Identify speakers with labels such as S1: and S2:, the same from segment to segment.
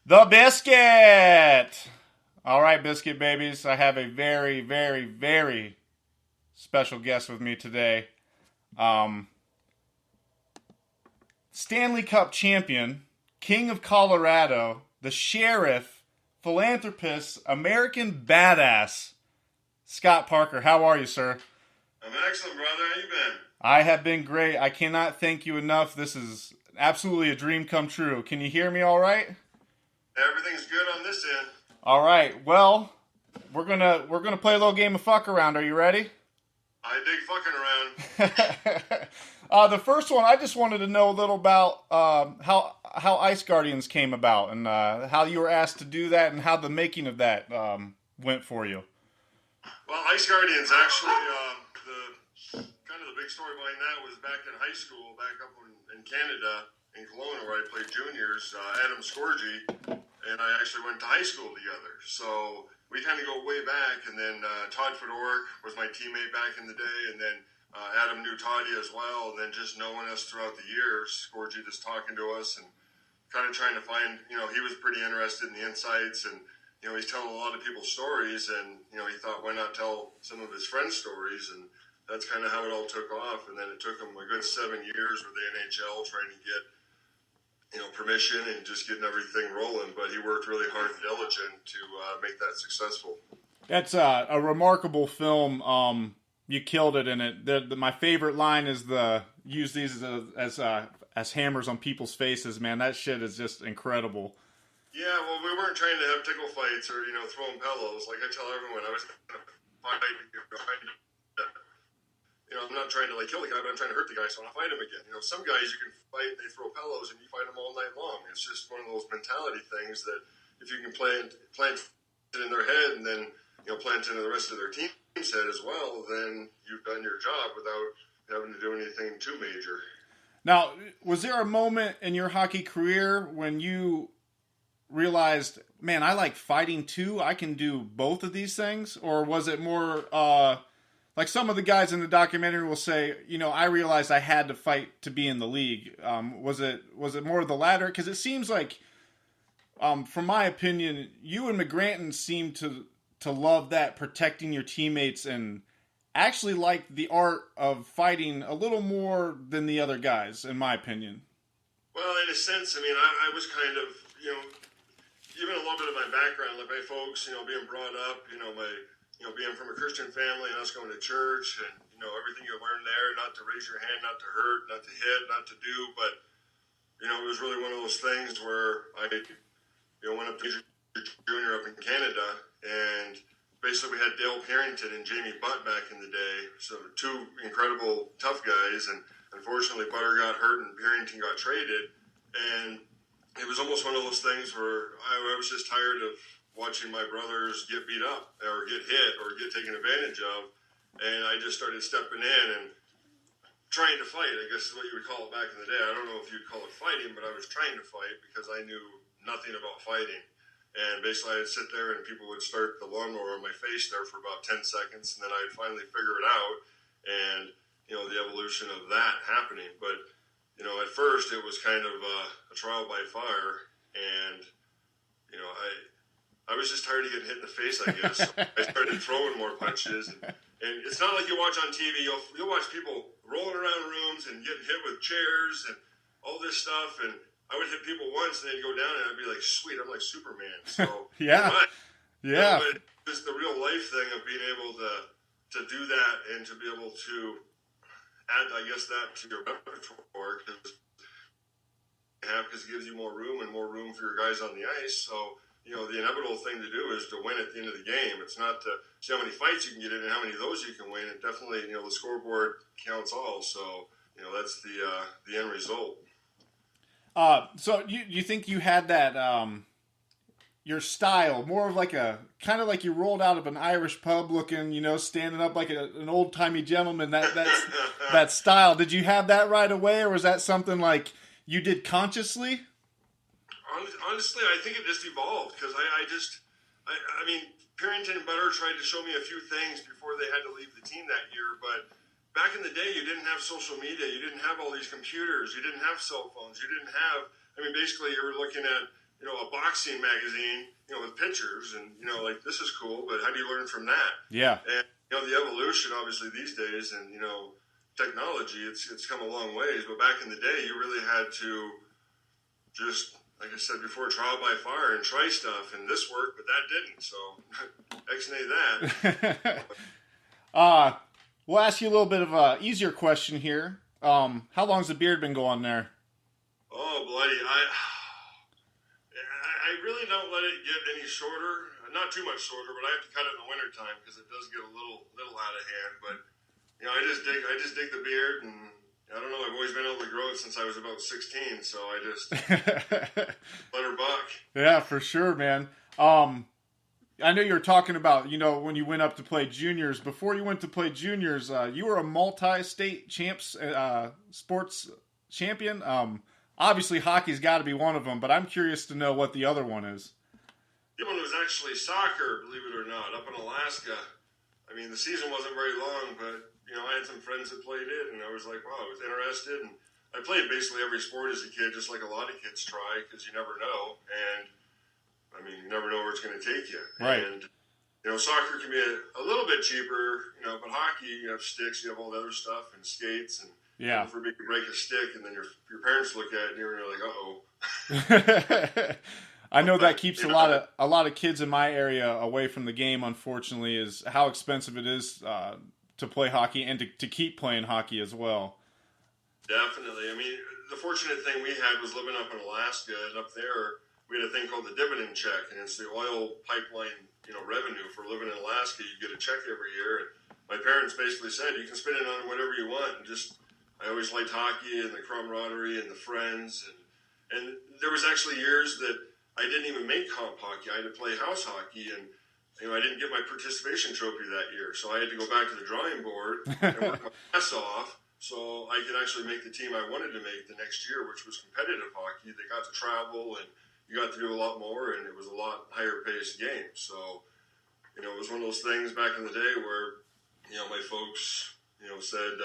S1: The Biscuit! All right, Biscuit babies, I have a very, very, very special guest with me today. Um, Stanley Cup Champion, King of Colorado, the Sheriff, Philanthropist, American Badass, Scott Parker. How are you, sir?
S2: I'm excellent, brother. How you been?
S1: I have been great. I cannot thank you enough. This is absolutely a dream come true. Can you hear me all right?
S2: Everything's good on this end.
S1: All right. Well, we're gonna play a little game of fuck around. Are you ready?
S2: I dig fucking around.
S1: The first one, I just wanted to know a little about how Ice Guardians came about and how you were asked to do that and how the making of that went for you.
S2: Well, Ice Guardians actually, the kind of the big story behind that was back in high school, back up in Canada, in Kelowna, where I played juniors. Adam Scorgi and I actually went to high school together, so we kind of go way back. And then Todd Fedoruk was my teammate back in the day, and then Adam knew Toddy as well. And then just knowing us throughout the years, Scorgi just talking to us and kind of trying to find, he was pretty interested in the insights, and he's telling a lot of people's stories, and he thought, why not tell some of his friends' stories? And that's kind of how it all took off. And then it took him a good 7 years with the NHL trying to get permission and just getting everything rolling. But he worked really hard and diligent to make that successful.
S1: That's a remarkable film. You killed it in it. My favorite line is use these as hammers on people's faces. Man, that shit is just incredible.
S2: Yeah, well, we weren't trying to have tickle fights or throwing pillows. Like I tell everyone, I was going to fight. I'm not trying to kill the guy, but I'm trying to hurt the guy, so I want to fight him again. Some guys you can fight, they throw pillows, and you fight them all night long. It's just one of those mentality things that if you can plant it in their head and then plant it in the rest of their team's head as well, then you've done your job without having to do anything too major.
S1: Now, was there a moment in your hockey career when you realized, man, I like fighting too, I can do both of these things? Or was it more like some of the guys in the documentary will say, I realized I had to fight to be in the league? Was it more of the latter? Because it seems like, from my opinion, you and McGranton seem to love that, protecting your teammates, and actually like the art of fighting a little more than the other guys, in my opinion.
S2: Well, in a sense, I was kind of, even a little bit of my background, like my folks, being brought up, being from a Christian family and us going to church, and, everything you learn there, not to raise your hand, not to hurt, not to hit, not to do. But, it was really one of those things where I, went up to junior up in Canada, and basically we had Dale Parrington and Jamie Butt back in the day. So two incredible tough guys, and unfortunately Butter got hurt and Parrington got traded. And it was almost one of those things where I was just tired of watching my brothers get beat up or get hit or get taken advantage of. And I just started stepping in and trying to fight, I guess is what you would call it back in the day. I don't know if you'd call it fighting, but I was trying to fight because I knew nothing about fighting. And basically I'd sit there and people would start the lawnmower on my face there for about 10 seconds, and then I'd finally figure it out, and, the evolution of that happening. But, at first it was kind of a trial by fire, and, I was just tired of getting hit in the face, I guess. So I started throwing more punches, and it's not like you watch on TV. You'll watch people rolling around rooms and getting hit with chairs and all this stuff, and I would hit people once and they'd go down, and I'd be like, sweet, I'm like Superman. So
S1: yeah.
S2: But just the real life thing of being able to do that and to be able to add, I guess, that to your repertoire, because it gives you more room and more room for your guys on the ice. So the inevitable thing to do is to win at the end of the game. It's not to see how many fights you can get in and how many of those you can win. It definitely, the scoreboard counts all. So that's the end result.
S1: So you think you had that, your style, more of like kind of like you rolled out of an Irish pub looking, standing up like an old timey gentleman, that style. Did you have that right away, or was that something like you did consciously?
S2: Honestly, I think it just evolved, because I mean, Parrington and Butter tried to show me a few things before they had to leave the team that year, but back in the day, you didn't have social media, you didn't have all these computers, you didn't have cell phones, you didn't have, basically you were looking at a boxing magazine, with pictures, and like this is cool, but how do you learn from that?
S1: Yeah.
S2: And the evolution, obviously, these days, and technology, it's come a long ways. But back in the day, you really had to just, like I said before, trial by fire and try stuff, and this worked, but that didn't. So, X-nay that.
S1: We'll ask you a little bit of a easier question here. How long's the beard been going there?
S2: Oh, bloody! I really don't let it get any shorter. Not too much shorter, but I have to cut it in the wintertime because it does get a little out of hand. But I just dig the beard, and I don't know. I've always been able to grow it since I was about 16, so I just let her buck.
S1: Yeah, for sure, man. I know you were talking about, when you went up to play juniors. Before you went to play juniors, you were a multi-state sports champion. Obviously, hockey's got to be one of them, but I'm curious to know what the other one is.
S2: The other one was actually soccer, believe it or not, up in Alaska. I mean, the season wasn't very long, but, I had some friends that played it, and I was like, wow, I was interested. And I played basically every sport as a kid, just like a lot of kids try, because you never know. And, you never know where it's going to take you.
S1: Right.
S2: And, soccer can be a little bit cheaper, but hockey, you have sticks, you have all the other stuff, and skates, and
S1: yeah.
S2: For me to break a stick, and then your parents look at it, and you're like, uh-oh.
S1: I know that keeps a lot of kids in my area away from the game, unfortunately, is how expensive it is to play hockey and to keep playing hockey as well.
S2: Definitely. The fortunate thing we had was living up in Alaska, and up there we had a thing called the dividend check, and it's the oil pipeline, revenue for living in Alaska. You get a check every year, and my parents basically said, you can spend it on whatever you want, and I always liked hockey and the camaraderie and the friends, and there was actually years that I didn't even make comp hockey. I had to play house hockey, and I didn't get my participation trophy that year, so I had to go back to the drawing board and work my ass off so I could actually make the team I wanted to make the next year, which was competitive hockey. They got to travel, and you got to do a lot more, and it was a lot higher paced game. So, it was one of those things back in the day where, my folks, said,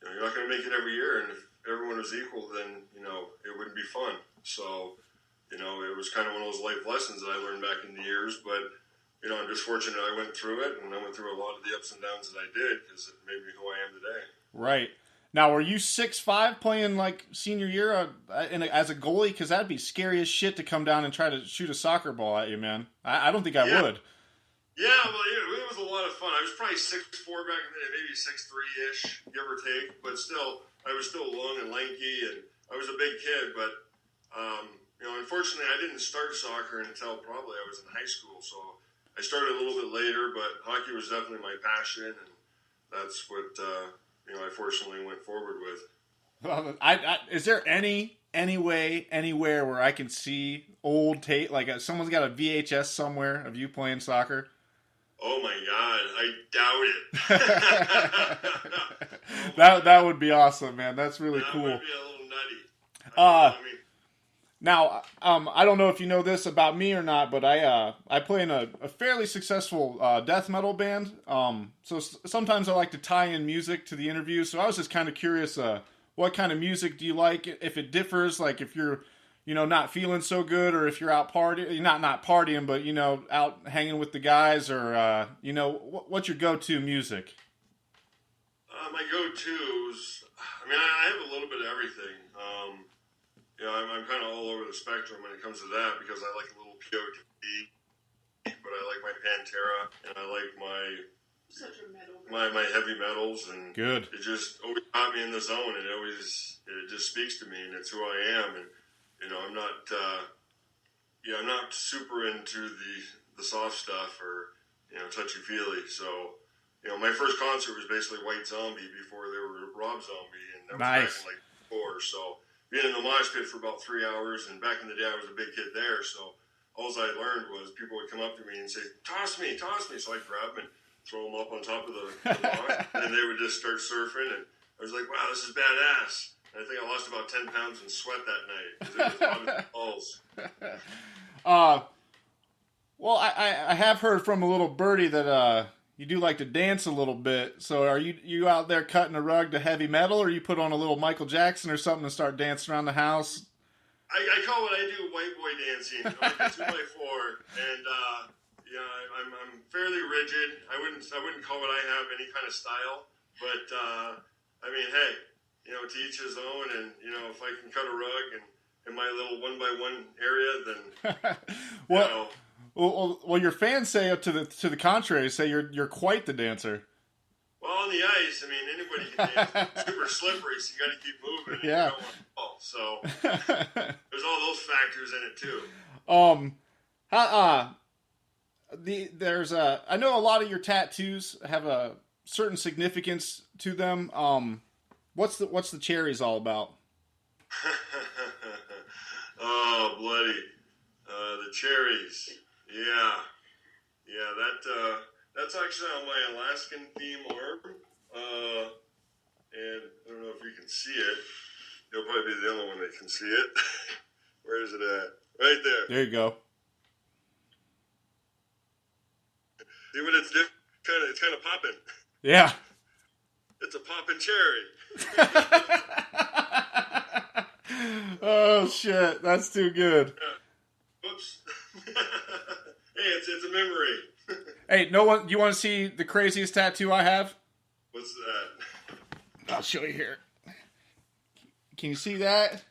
S2: you're not going to make it every year, and if everyone was equal, then, it wouldn't be fun. So, it was kind of one of those life lessons that I learned back in the years, but, I'm just fortunate I went through it, and I went through a lot of the ups and downs that I did, because it made me who I am today.
S1: Right. Now, were you 6'5" playing, senior year as a goalie? Because that'd be scary as shit to come down and try to shoot a soccer ball at you, man. I don't think I would.
S2: Yeah, well, it was a lot of fun. I was probably 6'4" back then, maybe 6'3"-ish, give or take. But still, I was still long and lanky, and I was a big kid. But, unfortunately, I didn't start soccer until probably I was in high school. So I started a little bit later, but hockey was definitely my passion, and that's what, I fortunately went forward with.
S1: Well, is there any way, anywhere where I can see old tape, someone's got a VHS somewhere of you playing soccer?
S2: Oh my God, I doubt it.
S1: That would be awesome, man. That's really cool.
S2: That would be a little nutty.
S1: Now, I don't know if you know this about me or not, but I play in a fairly successful death metal band. So sometimes I like to tie in music to the interview. So I was just kind of curious, what kind of music do you like? If it differs, if you're, not feeling so good, or if you're out partying, not partying, but out hanging with the guys, or what's your go-to music?
S2: My go-tos, I have a little bit of everything. I'm kind of all over the spectrum when it comes to that, because I like a little POD, but I like my Pantera, and I like my heavy metals, and
S1: good.
S2: It just always got me in the zone, and it just speaks to me, and it's who I am, and I'm not super into the soft stuff or touchy feely. So my first concert was basically White Zombie before they were Rob Zombie, and that was
S1: nice.
S2: back in 4. So being in the mosh pit for about 3 hours, and back in the day I was a big kid there, so all I learned was people would come up to me and say, toss me, so I'd grab them and throw them up on top of the mosh, and they would just start surfing, and I was like, wow, this is badass. And I think I lost about 10 pounds in sweat that night, because it was a lot of balls.
S1: Well, I have heard from a little birdie that you do like to dance a little bit. So are you out there cutting a rug to heavy metal, or you put on a little Michael Jackson or something and start dancing around the house?
S2: I call what I do white boy dancing, like a 2x4, and I'm fairly rigid. I wouldn't call what I have any kind of style, but I mean, hey, to each his own, and if I can cut a rug and in my little 1x1 area, then
S1: well, your fans say to the contrary, say you're quite the dancer.
S2: Well, on the ice, I mean, anybody can dance. It's super slippery, so you got to keep moving. And
S1: Yeah.
S2: You don't want to fall. So there's all those factors in it too.
S1: I know a lot of your tattoos have a certain significance to them. What's the cherries all about?
S2: Oh, bloody. The cherries. Yeah, that's actually on my Alaskan theme arm. And I don't know if you can see it. You'll probably be the only one that can see it. Where is it at? Right there.
S1: There you go.
S2: See what it's different? It's kind of popping.
S1: Yeah.
S2: It's a popping cherry.
S1: Oh shit, that's too good.
S2: Yeah. Whoops. Hey, it's a memory.
S1: Hey, do you want to see the craziest tattoo I have?
S2: What's that?
S1: I'll show you here. Can you see that?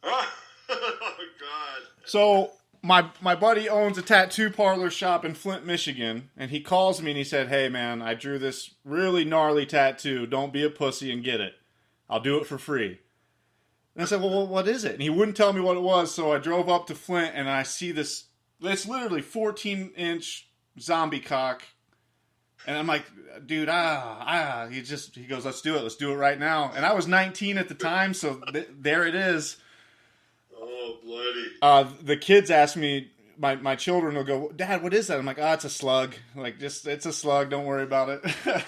S2: Oh, God.
S1: So my buddy owns a tattoo parlor shop in Flint, Michigan, and he calls me and he said, "Hey man, I drew this really gnarly tattoo. Don't be a pussy and get it. I'll do it for free." And I said, "Well, what is it?" And he wouldn't tell me what it was, so I drove up to Flint and I see this. It's literally 14-inch zombie cock. And I'm like, dude, he goes, let's do it right now. And I was 19 at the time, so there it is.
S2: Oh, bloody.
S1: The kids ask me, my children will go, "Dad, what is that?" I'm like, it's a slug. Like, it's a slug, don't worry about it.
S2: Oh, bloody.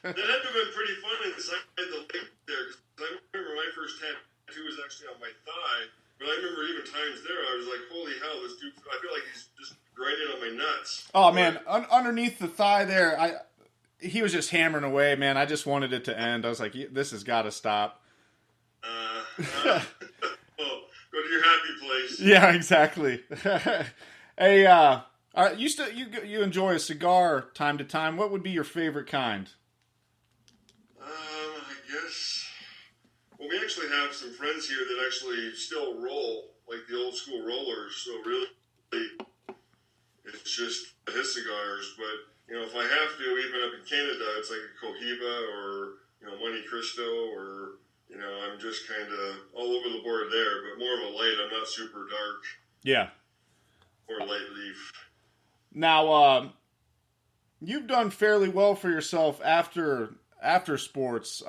S2: That had to have been pretty fun inside the lake there. Because I remember my first tattoo was actually on my thigh. But I remember even times there, I was like, holy hell, this dude, I feel like he's just grinding on my nuts.
S1: Oh, man, underneath the thigh there, he was just hammering away, man. I just wanted it to end. I was like, this has got to stop.
S2: Go to your happy place.
S1: Yeah, exactly. Hey, you enjoy a cigar time to time. What would be your favorite kind?
S2: I guess... Well, we actually have some friends here that actually still roll, like the old school rollers. So really, it's just his cigars. But, if I have to, even up in Canada, it's like a Cohiba or, Monte Cristo or, I'm just kind of all over the board there. But more of a light. I'm not super dark.
S1: Yeah.
S2: Or light leaf.
S1: Now, you've done fairly well for yourself after sports.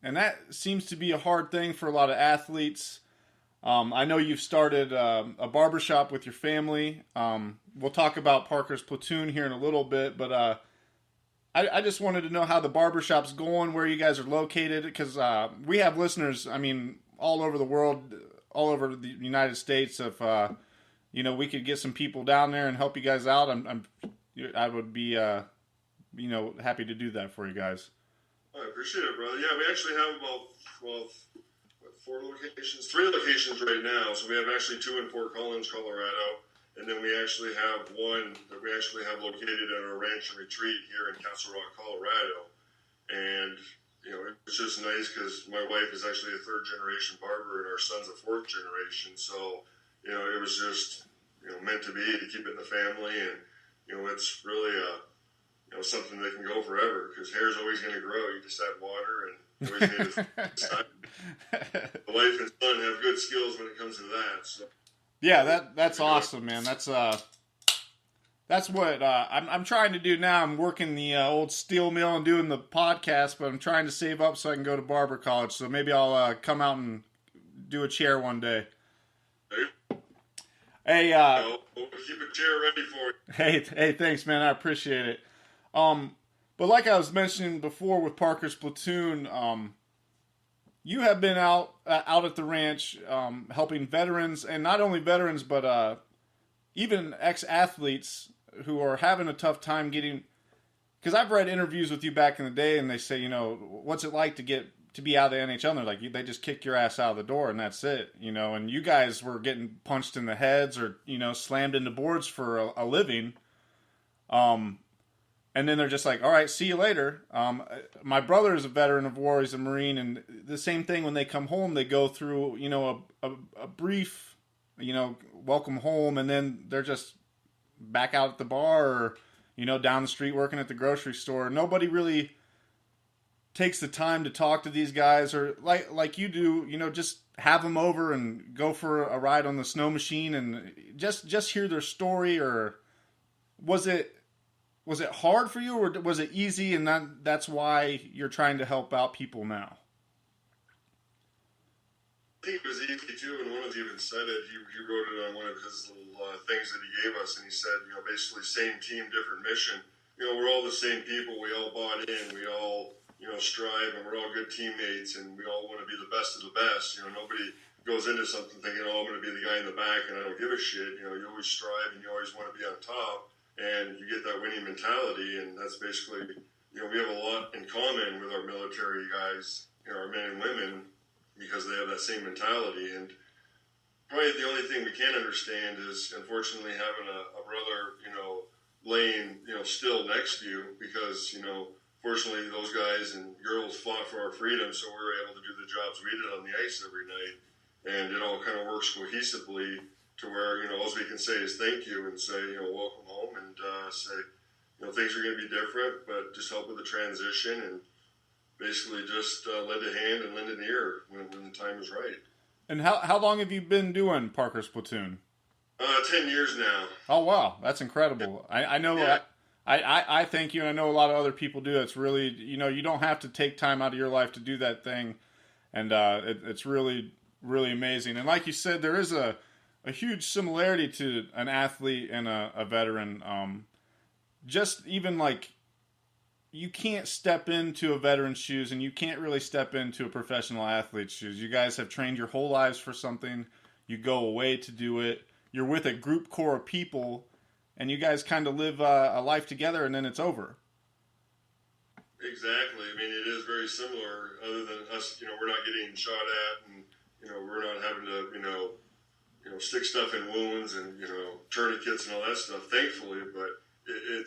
S1: And that seems to be a hard thing for a lot of athletes. I know you've started a barbershop with your family. We'll talk about Parker's Platoon here in a little bit, but I just wanted to know how the barbershop's going, where you guys are located, because we have listeners, all over the world, all over the United States. If, we could get some people down there and help you guys out, I would be, happy to do that for you guys.
S2: I appreciate it, brother. Yeah, we actually have about, 3 locations right now. So we have actually 2 in Fort Collins, Colorado. And then we actually have one that we actually have located at our ranch and retreat here in Castle Rock, Colorado. And, it's just nice because my wife is actually a 3rd-generation barber and our son's a 4th generation. So, it was just, meant to be to keep it in the family. And, it's really something that can go forever because hair's always going to grow. You just add water and you always need to the wife and son have good skills when it comes to that. So.
S1: Yeah, that's awesome, man. That's what I'm trying to do now. I'm working the old steel mill and doing the podcast, but I'm trying to save up so I can go to barber college. So maybe I'll come out and do a chair one day. Hey,
S2: we'll keep a chair ready for you.
S1: Hey, thanks, man. I appreciate it. But like I was mentioning before with Parker's Platoon, you have been out at the ranch helping veterans, and not only veterans, but even ex-athletes who are having a tough time getting. Because I've read interviews with you back in the day, and they say, what's it like to get to be out of the NHL. And they're like, they just kick your ass out of the door and that's it, you know. And you guys were getting punched in the heads or, you know, slammed into boards for a living. And then they're just like, all right, see you later. My brother is a veteran of war. He's a Marine. And the same thing when they come home, they go through, you know, a brief, you know, welcome home. And then they're just back out at the bar or, you know, down the street working at the grocery store. Nobody really takes the time to talk to these guys or like you do, you know, just have them over and go for a ride on the snow machine and just hear their story. Or was it hard for you, or was it easy, and that's why you're trying to help out people now?
S2: I think it was easy too, and one of us even said it. He wrote it on one of his little things that he gave us, and he said, you know, basically same team, different mission. You know, we're all the same people. We all bought in. We all, you know, strive, and we're all good teammates, and we all want to be the best of the best. You know, nobody goes into something thinking, oh, I'm going to be the guy in the back, and I don't give a shit. You know, you always strive, and you always want to be on top. And you get that winning mentality, and that's basically, you know, we have a lot in common with our military guys, you know, our men and women, because they have that same mentality. And probably the only thing we can't understand is, unfortunately, having a brother, you know, laying, you know, still next to you, because, you know, fortunately those guys and girls fought for our freedom, so we were able to do the jobs we did on the ice every night, and it all kind of works cohesively to where, you know, all we can say is thank you and say, you know, welcome home, and say, you know, things are going to be different, but just help with the transition and basically just lend a hand and lend an ear when the time is right.
S1: And how long have you been doing Parker's Platoon?
S2: 10 years now.
S1: Oh, wow. That's incredible. I know. Yeah. I thank you, and I know a lot of other people do. It's really, you know, you don't have to take time out of your life to do that thing, and it's really, really amazing. And like you said, there is a huge similarity to an athlete and a veteran. Just even like, you can't step into a veteran's shoes, and you can't really step into a professional athlete's shoes. You guys have trained your whole lives for something. You go away to do it. You're with a group core of people, and you guys kind of live a life together, and then it's over.
S2: Exactly. I mean, it is very similar, other than us, you know, we're not getting shot at, and, you know, we're not having to, you know, stick stuff in wounds and, you know, tourniquets and all that stuff, thankfully. But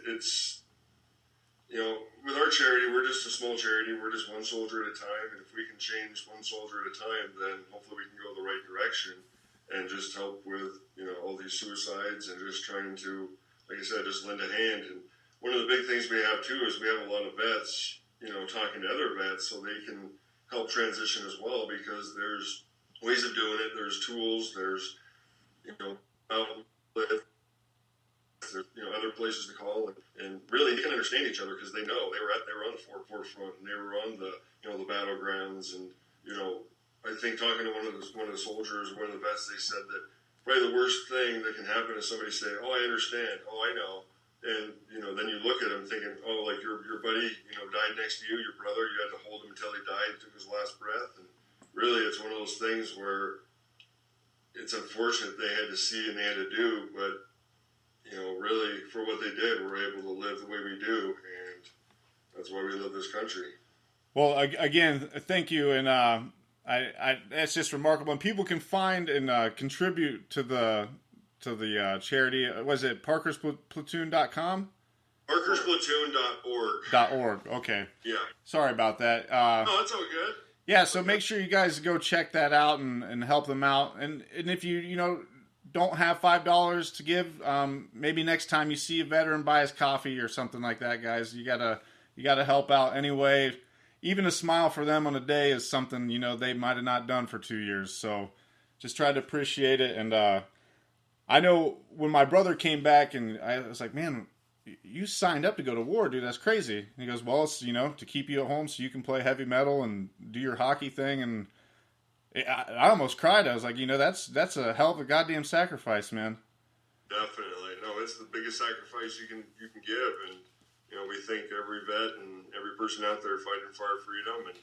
S2: it's, you know, with our charity, we're just a small charity. We're just one soldier at a time. And if we can change one soldier at a time, then hopefully we can go the right direction and just help with, you know, all these suicides and just trying to, like I said, just lend a hand. And one of the big things we have, too, is we have a lot of vets, you know, talking to other vets so they can help transition as well, because there's ways of doing it. There's tools. There's, you know, outlets. There's, you know, other places to call, and really they can understand each other because they know they were on the forefront, and they were on the, you know, the battlegrounds. And, you know, I think talking to one of the soldiers, one of the vets, they said that probably the worst thing that can happen is somebody say, "Oh, I understand. Oh, I know." And, you know, then you look at them thinking, "Oh, like your buddy, you know, died next to you, your brother. You had to hold him until he died, took his last breath." And really, it's one of those things where it's unfortunate they had to see and they had to do, but, you know, really, for what they did, we're able to live the way we do, and that's why we live this country.
S1: Well, again, thank you, and I that's just remarkable. And people can find and contribute to the charity. Was it parkersplatoon.com?
S2: parkersplatoon.org.
S1: Okay.
S2: Yeah.
S1: Sorry about that.
S2: No, that's all good.
S1: Yeah, so make sure you guys go check that out and help them out. And if you know, don't have $5 to give, maybe next time you see a veteran, buy his coffee or something like that, guys. You gotta help out anyway. Even a smile for them on a day is something, you know, they might have not done for 2 years. So just try to appreciate it. And I know when my brother came back, and I was like, "Man, you signed up to go to war, dude. That's crazy." And he goes, "Well, it's, you know, to keep you at home so you can play heavy metal and do your hockey thing." And I almost cried. I was like, you know, that's a hell of a goddamn sacrifice, man.
S2: Definitely. No, it's the biggest sacrifice you can give. And, you know, we thank every vet and every person out there fighting for our freedom, and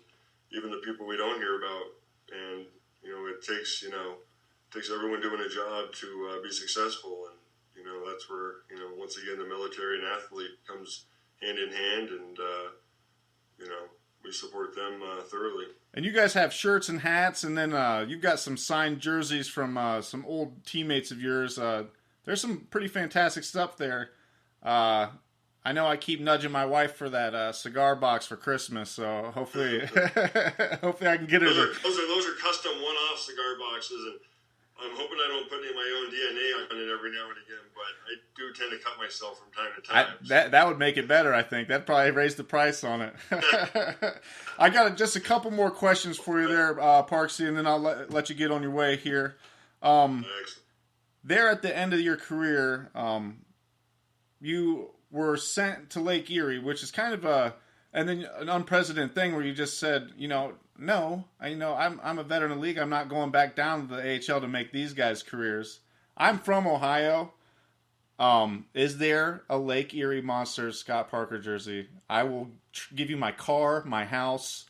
S2: even the people we don't hear about. And, you know, it takes everyone doing a job to be successful. And, you know, that's where, you know, once again, the military and athlete comes hand in hand. And, you know, we support them thoroughly.
S1: And you guys have shirts and hats, and then you've got some signed jerseys from some old teammates of yours. There's some pretty fantastic stuff there. I know I keep nudging my wife for that cigar box for Christmas, so hopefully, hopefully I can get her.
S2: Those are custom one-off cigar boxes, and I'm hoping I don't put any of my own DNA on it every now and again. But I do tend to cut myself from time to time.
S1: That would make it better, I think. That'd probably raise the price on it. I got just a couple more questions for you there, Parksy, and then I'll let you get on your way here. There at the end of your career, you were sent to Lake Erie, which is kind of and then an unprecedented thing where you just said, no, I'm a veteran of the league. I'm not going back down to the AHL to make these guys' careers. I'm from Ohio. Is there a Lake Erie Monsters Scott Parker jersey? I will give you my car, my house,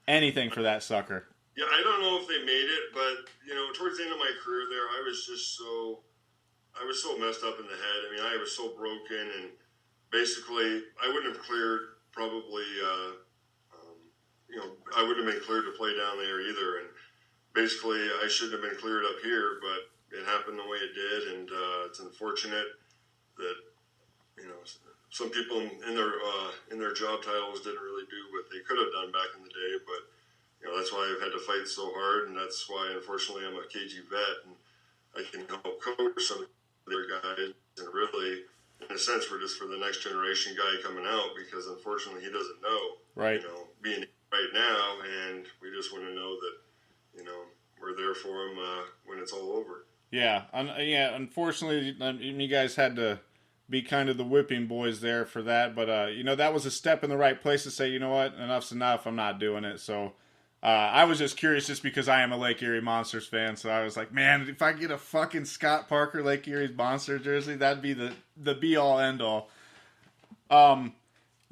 S1: anything for that sucker.
S2: Yeah, I don't know if they made it, but towards the end of my career there, I was so messed up in the head. I mean, I was so broken, and basically, I wouldn't have cleared probably. I wouldn't have been cleared to play down there either, and basically, I shouldn't have been cleared up here, but it happened the way it did, and it's unfortunate that some people in their job titles didn't really do what they could have done back in the day, but that's why I've had to fight so hard, and that's why unfortunately I'm a KG vet, and I can help coach some of their guys, and really, in a sense, we're just for the next generation guy coming out, because unfortunately he doesn't know,
S1: right?
S2: Being right now, and we just want to know that we're there for him when it's all over.
S1: Yeah, unfortunately, you guys had to be kind of the whipping boys there for that, but that was a step in the right place to say, you know what, enough's enough, I'm not doing it. So I was just curious, just because I am a Lake Erie Monsters fan, so I was like, man, if I get a fucking Scott Parker Lake Erie Monster jersey, that'd be the be-all, end-all.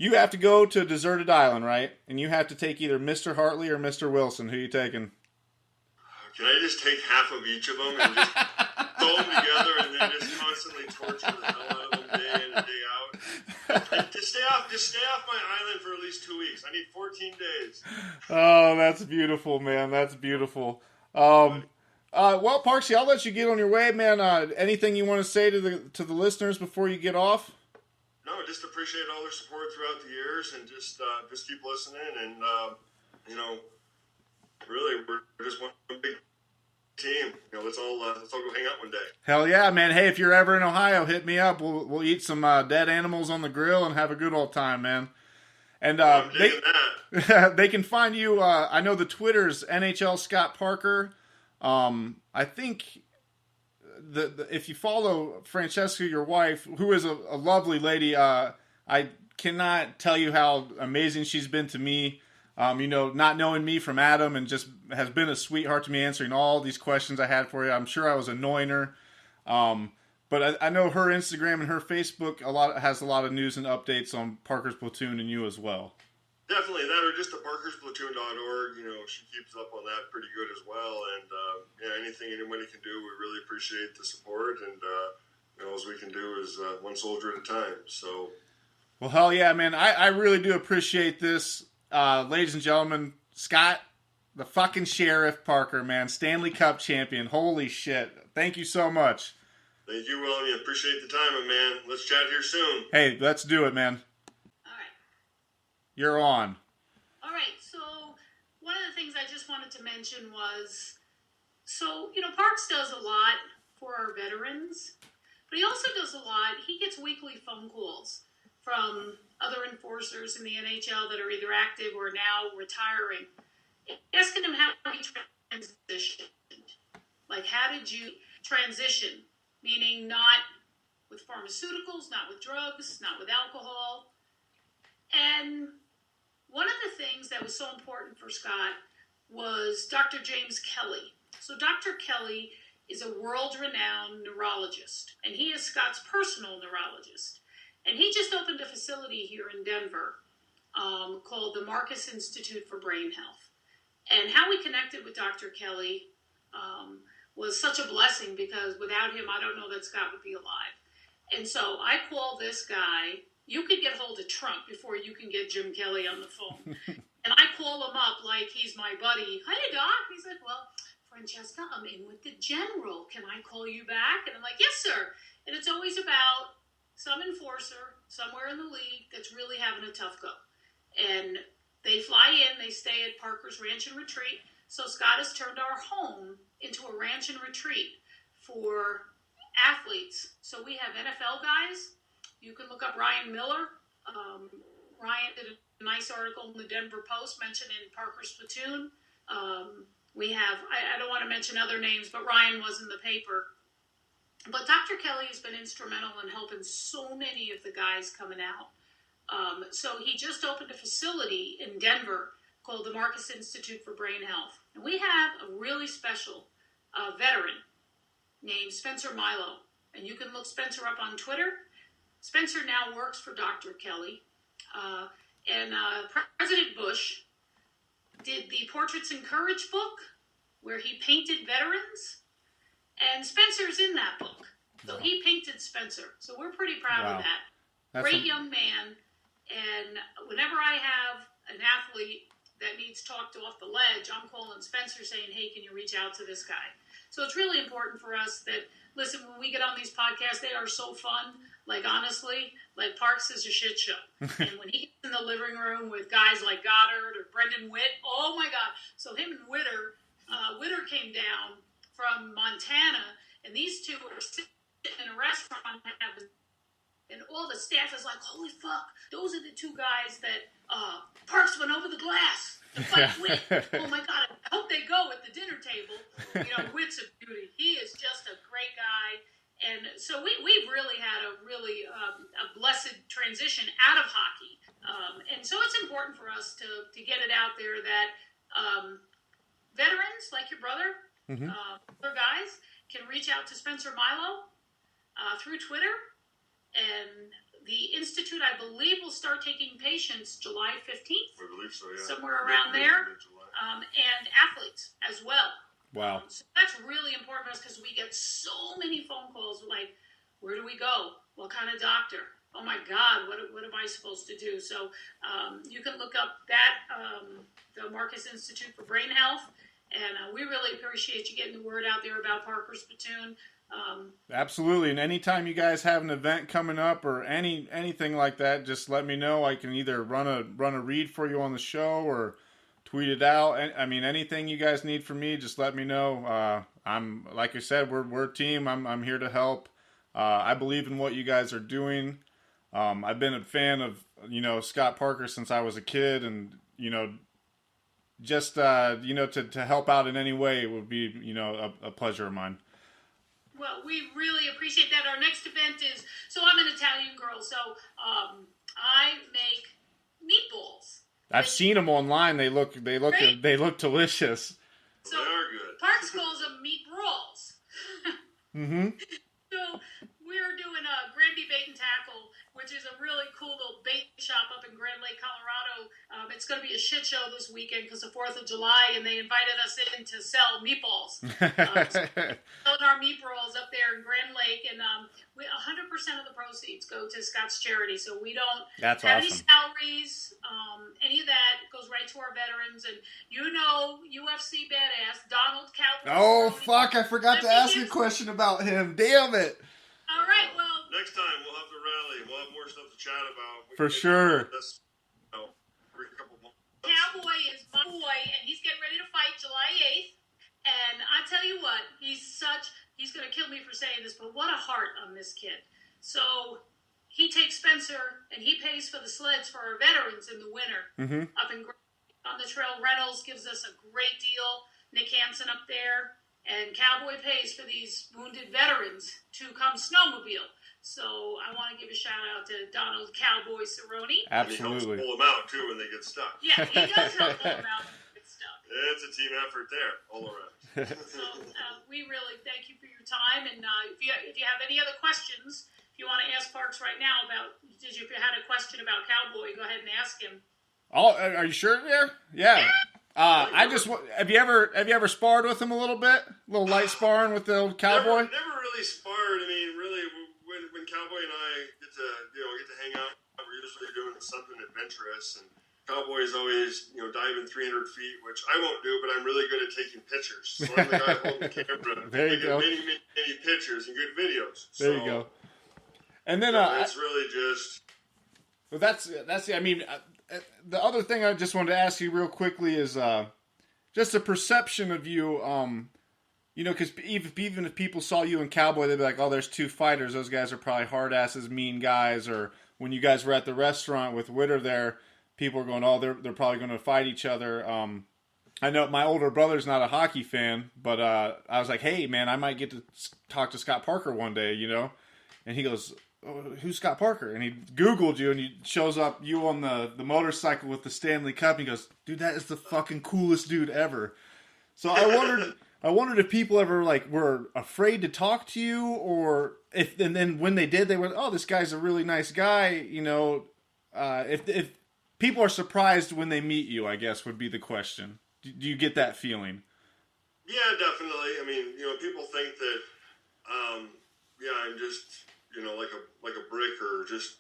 S1: You have to go to a deserted island, right? And you have to take either Mr. Hartley or Mr. Wilson. Who are you taking?
S2: Can I just take half of each of them and just throw them together and then just constantly torture the hell out of them day in and day out? And just stay off my island for at least 2 weeks. I need 14 days.
S1: Oh, that's beautiful, man. That's beautiful. Well, Parksy, I'll let you get on your way, man. Anything you want to say to the listeners before you get off?
S2: No, just appreciate all their support throughout the years, and just keep listening. And really, we're just one big team. Let's all go hang out one day. Hell
S1: yeah, man! Hey, if you're ever in Ohio, hit me up. We'll eat some dead animals on the grill and have a good old time, man. And they can find you. I know the Twitter's NHL Scott Parker. I think. If you follow Francesca, your wife, who is a lovely lady, I cannot tell you how amazing she's been to me. Not knowing me from Adam, and just has been a sweetheart to me, answering all these questions I had for you. I'm sure I was annoying her. But I know her Instagram and her Facebook has a lot of news and updates on Parker's Platoon and you as well.
S2: Definitely that, or just the parkersplatoon.org. She keeps up on that pretty good as well. And anything anybody can do, we really appreciate the support. And all we can do is one soldier at a time. So,
S1: well, hell yeah, man! I really do appreciate this, ladies and gentlemen. Scott, the fucking Sheriff Parker, man, Stanley Cup champion. Holy shit! Thank you so much.
S2: Thank you, William. Appreciate the time, man. Let's chat here soon.
S1: Hey, let's do it, man. You're on.
S3: All right. So one of the things I just wanted to mention was, Parks does a lot for our veterans, but he also does a lot. He gets weekly phone calls from other enforcers in the NHL that are either active or now retiring, asking him how he transitioned. Like, how did you transition? Meaning not with pharmaceuticals, not with drugs, not with alcohol. And one of the things that was so important for Scott was Dr. James Kelly. So Dr. Kelly is a world-renowned neurologist, and he is Scott's personal neurologist. And he just opened a facility here in Denver called the Marcus Institute for Brain Health. And how we connected with Dr. Kelly was such a blessing, because without him, I don't know that Scott would be alive. And so I call this guy. You could get hold of Trump before you can get Jim Kelly on the phone. I call him up like he's my buddy. Hey, Doc. He's like, well, Francesca, I'm in with the general. Can I call you back? And I'm like, yes, sir. And it's always about some enforcer somewhere in the league that's really having a tough go. And they fly in, they stay at Parker's Ranch and Retreat. So Scott has turned our home into a ranch and retreat for athletes. So we have NFL guys. You can look up Ryan Miller. Ryan did a nice article in the Denver Post mentioning Parker's platoon. We have, I don't want to mention other names, but Ryan was in the paper. But Dr. Kelly has been instrumental in helping so many of the guys coming out. So he just opened a facility in Denver called the Marcus Institute for Brain Health. And we have a really special veteran named Spencer Milo. And you can look Spencer up on Twitter. Spencer now works for Dr. Kelly. And President Bush did the Portraits in Courage book where he painted veterans. And Spencer's in that book. So he painted Spencer. So we're pretty proud of that. Great young man. And whenever I have an athlete that needs talked off the ledge, I'm calling Spencer saying, hey, can you reach out to this guy? So it's really important for us that, listen, when we get on these podcasts, they are so fun. Like, honestly, like Parks is a shit show. And when he gets in the living room with guys like Goddard or Brendan Witt, oh, my God. So him and Witter came down from Montana, and these two were sitting in a restaurant having, and all the staff is like, holy fuck, those are the two guys that Parks went over the glass to fight Witt. Oh my God, I hope they go at the dinner table. You know, Witt's a beauty. He is just a great guy. And so we've really had a blessed transition out of hockey. And so it's important for us to get it out there that veterans like your brother, other guys, can reach out to Spencer Milo through Twitter. And the Institute, I believe, will start taking patients July 15th.
S2: I believe so, yeah.
S3: Somewhere around there. And athletes as well.
S1: Wow.
S3: So that's really important for us because we get so many phone calls like, where do we go? What kind of doctor? Oh, my God, what am I supposed to do? So you can look up that, the Marcus Institute for Brain Health. And we really appreciate you getting the word out there about Parker's platoon.
S1: Absolutely, and anytime you guys have an event coming up or anything like that, just let me know. I can either run a read for you on the show or tweet it out. I mean, anything you guys need from me, just let me know. I'm, like I said, we're a team. I'm here to help. I believe in what you guys are doing. I've been a fan of Scott Parker since I was a kid, and just to help out in any way would be a pleasure of mine.
S3: Well, we really appreciate that. Our next event is, so I'm an Italian girl, so I make meatballs.
S1: I've seen them online. They look delicious.
S3: So
S2: they are good.
S3: Parks calls them meat rolls.
S1: Mm-hmm.
S3: So we're doing a Granby Bait and Tackle, which is a really cool little bait shop up in Grand Lake, Colorado. It's going to be a shit show this weekend because of 4th of July, and they invited us in to sell meatballs. So selling our meatballs up there in Grand Lake, and 100% of the proceeds go to Scott's charity. So we don't
S1: have
S3: any salaries, any of that goes right to our veterans. And UFC badass Donald Cowboy.
S1: Oh fuck! I forgot to ask you a question about him. Damn it!
S3: All right, well,
S2: next time we'll have the rally. We'll have more stuff to chat about.
S1: For sure.
S3: Cowboy is my boy, and he's getting ready to fight July 8th. And I tell you what, he's going to kill me for saying this, but what a heart on this kid. So he takes Spencer, and he pays for the sleds for our veterans in the winter up in on the trail. Reynolds gives us a great deal. Nick Hansen up there. And Cowboy pays for these wounded veterans to come snowmobile. So I want to give a shout out to Donald Cowboy Cerrone.
S1: Absolutely.
S2: And he helps pull them out too when they get stuck.
S3: Yeah, he does help pull them out when they get stuck.
S2: It's a team effort there, all around.
S3: So we really thank you for your time. And if you have any other questions, if you want to ask Parks right now if you had a question about Cowboy, go ahead and ask him.
S1: Oh, are you sure there? Yeah. Have you ever sparred with him a little bit? A little light sparring with the old Cowboy?
S2: Never really sparred. I mean, really, when Cowboy and I get to hang out, we're usually doing something adventurous. And Cowboys always, diving 300 feet, which I won't do, but I'm really good at taking pictures. So I'm the guy holding the camera.
S1: There you go.
S2: Many pictures and good videos.
S1: There you go. And then
S2: it's really just.
S1: Well, that's. I mean, the other thing I just wanted to ask you real quickly is just a perception of you. Because even if people saw you in Cowboy, they'd be like, "Oh, there's two fighters. Those guys are probably hard asses, mean guys." Or when you guys were at the restaurant with Witter there, people were going, "Oh, they're probably going to fight each other." I know my older brother's not a hockey fan, but I was like, "Hey, man, I might get to talk to Scott Parker one day," And he goes, "Oh, who's Scott Parker?" And he Googled you, and he shows up you on the motorcycle with the Stanley Cup. And he goes, "Dude, that is the fucking coolest dude ever." So I wondered if people ever were afraid to talk to you, or and then when they did, they went, "Oh, this guy's a really nice guy." If people are surprised when they meet you, I guess would be the question. Do you get that feeling?
S2: Yeah, definitely. I mean, people think that, I'm just, like a brick, or just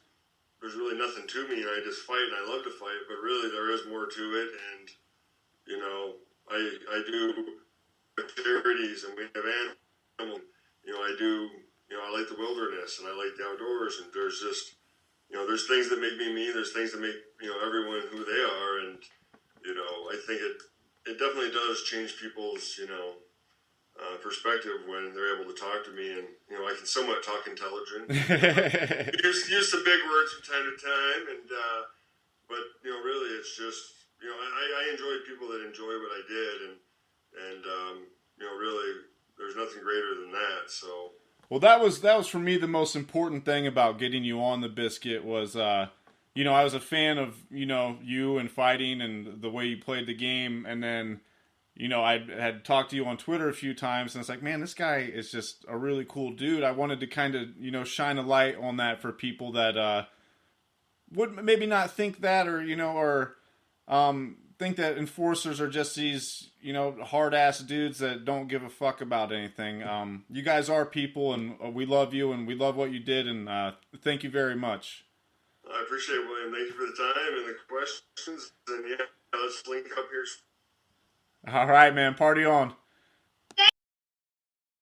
S2: there's really nothing to me, and I just fight, and I love to fight. But really, there is more to it, and I do charities, and we have animals. I like the wilderness, and I like the outdoors, and there's just, there's things that make me me, there's things that make, everyone who they are, and, I think it definitely does change people's, perspective when they're able to talk to me, and, I can somewhat talk intelligent. use some big words from time to time, and, but, really it's just, I enjoy people that enjoy what I did, and really, there's nothing greater than that. So,
S1: well, that was for me the most important thing about getting you on the Biscuit was, I was a fan of you and fighting and the way you played the game, and then, I had talked to you on Twitter a few times, and it's like, man, this guy is just a really cool dude. I wanted to kind of shine a light on that for people that would maybe not think that, or think that enforcers are just these, hard-ass dudes that don't give a fuck about anything. You guys are people, and we love you, and we love what you did, and thank you very much.
S2: I appreciate it, William. Thank you for the time and the questions, and let's link up here.
S1: All right, man. Party on.